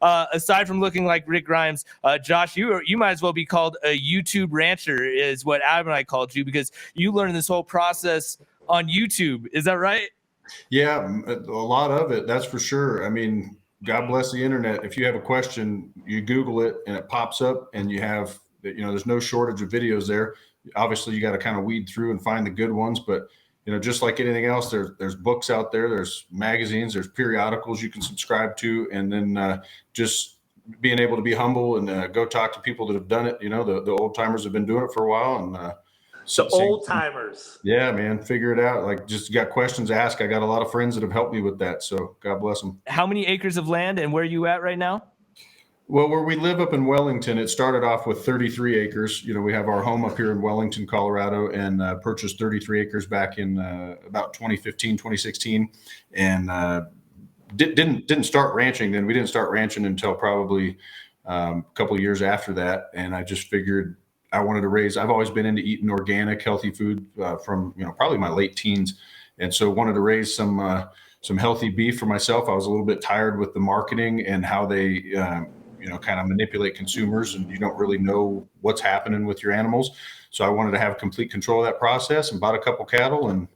aside from looking like Rick Grimes, Josh, you might as well be called a YouTube rancher, is what Adam and I called you, because you learned this whole process on YouTube. Is that right? Yeah, a lot of it, that's for sure. I mean, God bless the internet. If you have a question, you Google it and it pops up, and you have, there's no shortage of videos there. Obviously, you got to kind of weed through and find the good ones, but just like anything else, there's books out there, there's magazines, there's periodicals you can subscribe to, and then just being able to be humble and go talk to people that have done it. The old timers have been doing it for a while, and old timers. Yeah, man, figure it out. Like, just got questions, ask. I got a lot of friends that have helped me with that, so God bless them. How many acres of land, and where are you at right now? Well, where we live up in Wellington, it started off with 33 acres. We have our home up here in Wellington, Colorado, and purchased 33 acres back in about 2015, 2016, and didn't start ranching then. We didn't start ranching until probably a couple of years after that, and I just figured I wanted to raise. I've always been into eating organic, healthy food from probably my late teens, and so wanted to raise some healthy beef for myself. I was a little bit tired with the marketing and how they kind of manipulate consumers, and you don't really know what's happening with your animals. So I wanted to have complete control of that process, and bought a couple cattle, and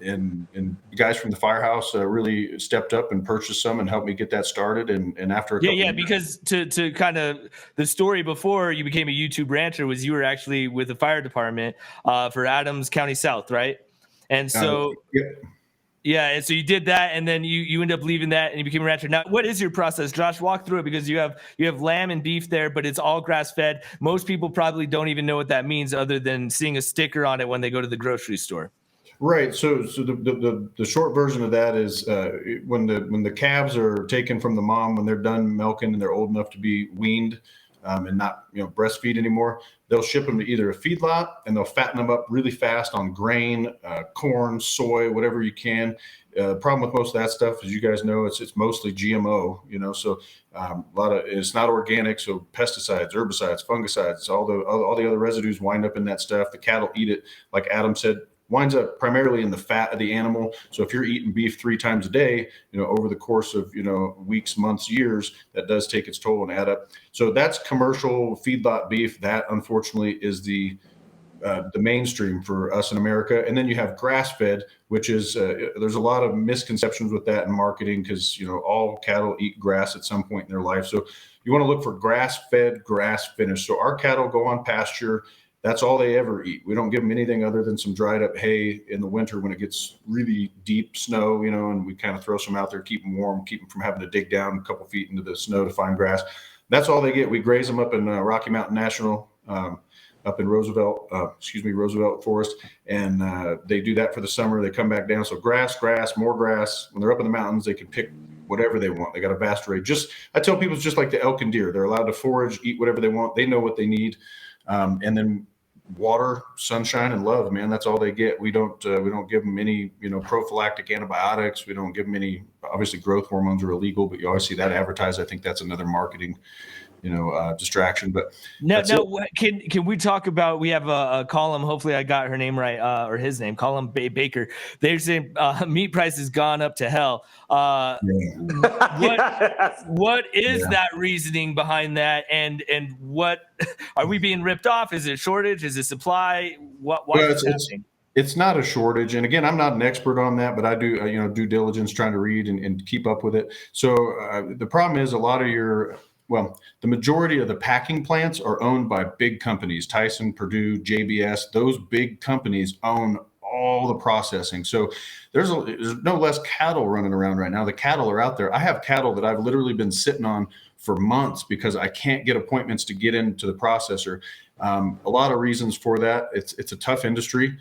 you guys from the firehouse really stepped up and purchased some and helped me get that started. And after because to kind of the story before you became a YouTube rancher was you were actually with the fire department for Adams County South, right? And so yeah, and so you did that, and then you end up leaving that and you became a rancher. Now, what is your process, Josh? Walk through it, because you have lamb and beef there, but it's all grass fed. Most people probably don't even know what that means, other than seeing a sticker on it when they go to the grocery store. Right. So the short version of that is when the calves are taken from the mom, when they're done milking and they're old enough to be weaned and not breastfeed anymore, they'll ship them to either a feedlot, and they'll fatten them up really fast on grain, corn, soy, whatever you can. The problem with most of that stuff, as you guys know, it's mostly GMO. So it's not organic. So pesticides, herbicides, fungicides, all the other residues wind up in that stuff. The cattle eat it, like Adam said. Winds up primarily in the fat of the animal. So if you're eating beef 3 times a day, over the course of, weeks, months, years, that does take its toll and add up. So that's commercial feedlot beef. That, unfortunately, is the mainstream for us in America. And then you have grass-fed, which is there's a lot of misconceptions with that in marketing, because all cattle eat grass at some point in their life. So you want to look for grass-fed, grass-finished. So our cattle go on pasture. That's all they ever eat. We don't give them anything other than some dried up hay in the winter when it gets really deep snow, and we kind of throw some out there, keep them warm, keep them from having to dig down a couple feet into the snow to find grass. That's all they get. We graze them up in Rocky Mountain National, up in Roosevelt Forest. And they do that for the summer. They come back down. So grass, more grass. When they're up in the mountains, they can pick whatever they want. They got a vast array. I tell people it's just like the elk and deer. They're allowed to forage, eat whatever they want. They know what they need. And then water, sunshine, and love, man. That's all they get. We don't give them any, prophylactic antibiotics. We don't give them any. Obviously, growth hormones are illegal, but you always see that advertised. I think that's another marketing, distraction. But can we talk about? We have a column. Hopefully, I got her name right, or his name, Colin Baker. They're saying meat price has gone up to hell. What is that reasoning behind that? And what are we being ripped off? Is it a shortage? Is it supply? Why is it happening? It's not a shortage. And again, I'm not an expert on that, but I do, due diligence, trying to read and keep up with it. So the problem is a lot of the majority of the packing plants are owned by big companies, Tyson, Purdue, JBS. Those big companies own all the processing. So there's no less cattle running around right now. The cattle are out there. I have cattle that I've literally been sitting on for months because I can't get appointments to get into the processor. A lot of reasons for that. It's a tough industry.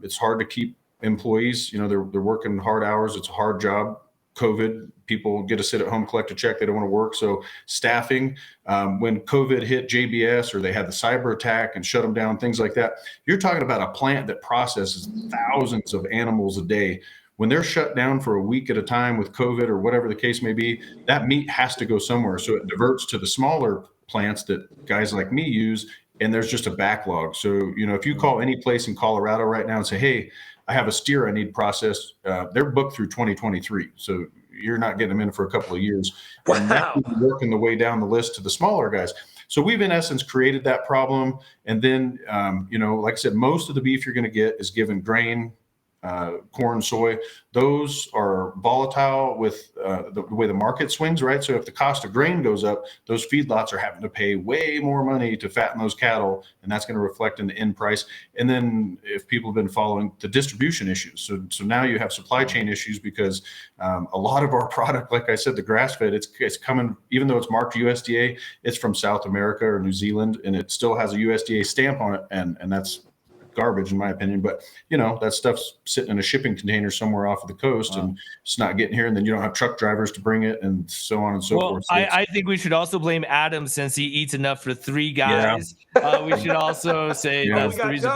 It's hard to keep employees. They're working hard hours. It's a hard job. COVID, people get to sit at home, collect a check. They don't want to work. So staffing, when COVID hit JBS, or they had the cyber attack and shut them down, things like that, you're talking about a plant that processes thousands of animals a day. When they're shut down for a week at a time with COVID or whatever the case may be, that meat has to go somewhere. So it diverts to the smaller plants that guys like me use, and there's just a backlog. So, if you call any place in Colorado right now and say, hey, I have a steer I need processed, they're booked through 2023. So you're not getting them in for a couple of years. And now Wow. you're working the way down the list to the smaller guys. So we've in essence created that problem. And then, like I said, most of the beef you're going to get is given grain, corn, soy. Those are volatile with the way the market swings, right? So if the cost of grain goes up, those feedlots are having to pay way more money to fatten those cattle, and that's going to reflect in the end price. And then if people have been following the distribution issues, so now you have supply chain issues because a lot of our product, like I said, the grass-fed, it's coming, even though it's marked USDA, it's from South America or New Zealand, and it still has a USDA stamp on it, and that's garbage in my opinion. But that stuff's sitting in a shipping container somewhere off of the coast. Wow. And it's not getting here, and then you don't have truck drivers to bring it, and so on and so forth. So I think we should also blame Adam since he eats enough for 3 guys. Yeah. We should also say that's the reason.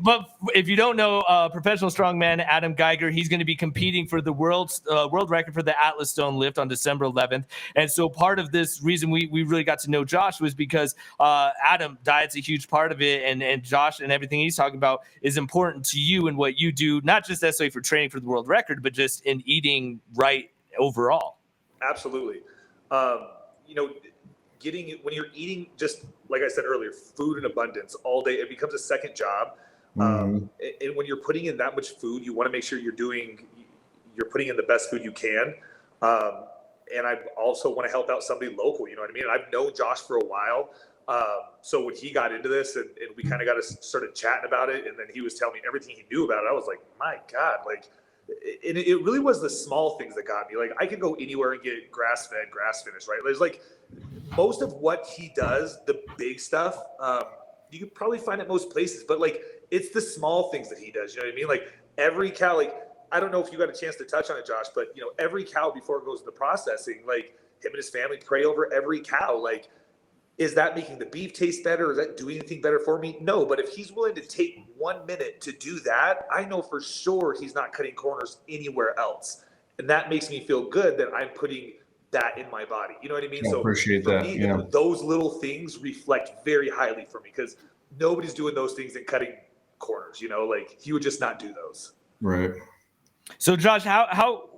But if you don't know, professional strongman Adam Geiger, he's going to be competing for the world record for the Atlas Stone lift on December 11th. And so part of this reason we really got to know Josh was because Adam, diet's a huge part of it, and Josh and everything he's talking about is important to you and what you do, not just necessarily for training for the world record, but just in eating right overall. Absolutely. When you're eating, just like I said earlier, food in abundance all day, it becomes a second job. And when you're putting in that much food, you want to make sure you're putting in the best food you can. And I also want to help out somebody local. You know what I mean? I've known Josh for a while. So when he got into this and we kind of started chatting about it, and then he was telling me everything he knew about it, I was like, my God, it really was the small things that got me. Like, I could go anywhere and get grass-fed, grass-finished, right? There's most of what he does, the big stuff, you could probably find at most places, but it's the small things that he does. You know what I mean? Every cow, I don't know if you got a chance to touch on it, Josh, but every cow before it goes to the processing, him and his family pray over every cow. Is that making the beef taste better? Is that doing anything better for me? No, but if he's willing to take 1 minute to do that, I know for sure he's not cutting corners anywhere else. And that makes me feel good that I'm putting that in my body. You know what I mean? I appreciate that. Me, those little things reflect very highly for me, because nobody's doing those things and cutting corners, he would just not do those. Right. So Josh,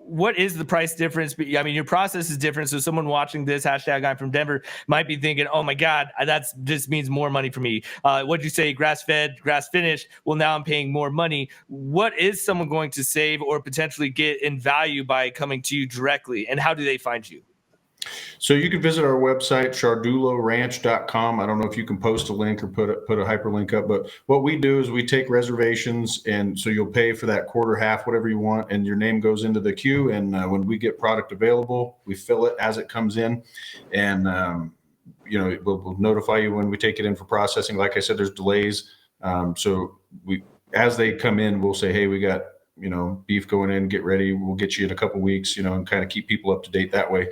what is the price difference? I mean, your process is different. So someone watching this, #I'm from Denver, might be thinking, oh my God, that just means more money for me. What'd you say? Grass-fed, grass-finished. Well, now I'm paying more money. What is someone going to save or potentially get in value by coming to you directly? And how do they find you? So you can visit our website, ciardulloranch.com. I don't know if you can post a link or put a hyperlink up, but what we do is we take reservations, and so you'll pay for that quarter, half, whatever you want, and your name goes into the queue. And when we get product available, we fill it as it comes in, and we'll notify you when we take it in for processing. Like I said, there's delays, so as they come in, we'll say, hey, we got beef going in, get ready. We'll get you in a couple weeks, and kind of keep people up to date that way.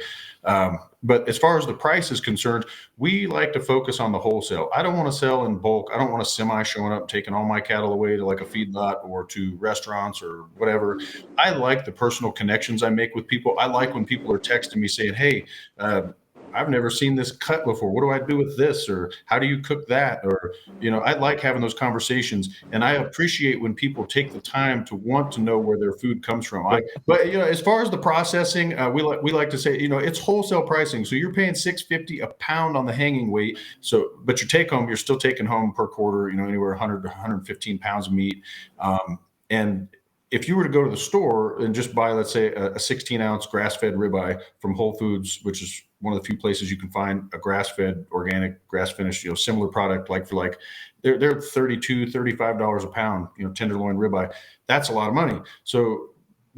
But as far as the price is concerned, we like to focus on the wholesale. I don't want to sell in bulk. I don't want a semi showing up and taking all my cattle away to a feedlot or to restaurants or whatever. I like the personal connections I make with people. I like when people are texting me saying, hey, I've never seen this cut before. What do I do with this? Or how do you cook that? Or, I like having those conversations, and I appreciate when people take the time to want to know where their food comes from. But as far as the processing, we like to say, it's wholesale pricing. So you're paying $6.50 a pound on the hanging weight. So, but your take home, you're still taking home per quarter, anywhere 100 to 115 pounds of meat. And if you were to go to the store and just buy, let's say, a 16-ounce grass-fed ribeye from Whole Foods, which is one of the few places you can find a grass-fed, organic, grass-finished, similar product they're $32, $35 a pound, tenderloin ribeye. That's a lot of money. So,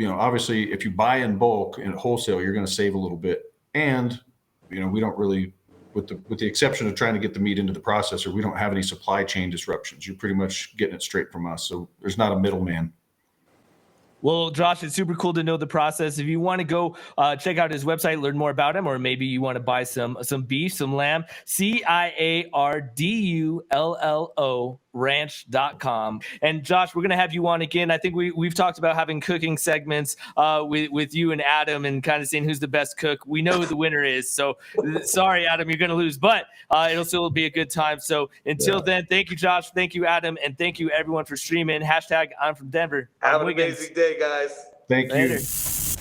obviously, if you buy in bulk and wholesale, you're going to save a little bit. And, we don't really, with the exception of trying to get the meat into the processor, we don't have any supply chain disruptions. You're pretty much getting it straight from us. So there's not a middleman. Well, Josh, it's super cool to know the process. If you want to go check out his website, learn more about him, or maybe you want to buy some beef, some lamb, CIARDULLO ranch.com. And Josh, we're going to have you on again. I think we've talked about having cooking segments with you and Adam and kind of seeing who's the best cook. We know who the winner is. So sorry, Adam, you're going to lose, but it'll still be a good time. So until then, thank you, Josh. Thank you, Adam. And thank you everyone for streaming. #I'm from Denver. Have an amazing day, guys. Thank Later. you.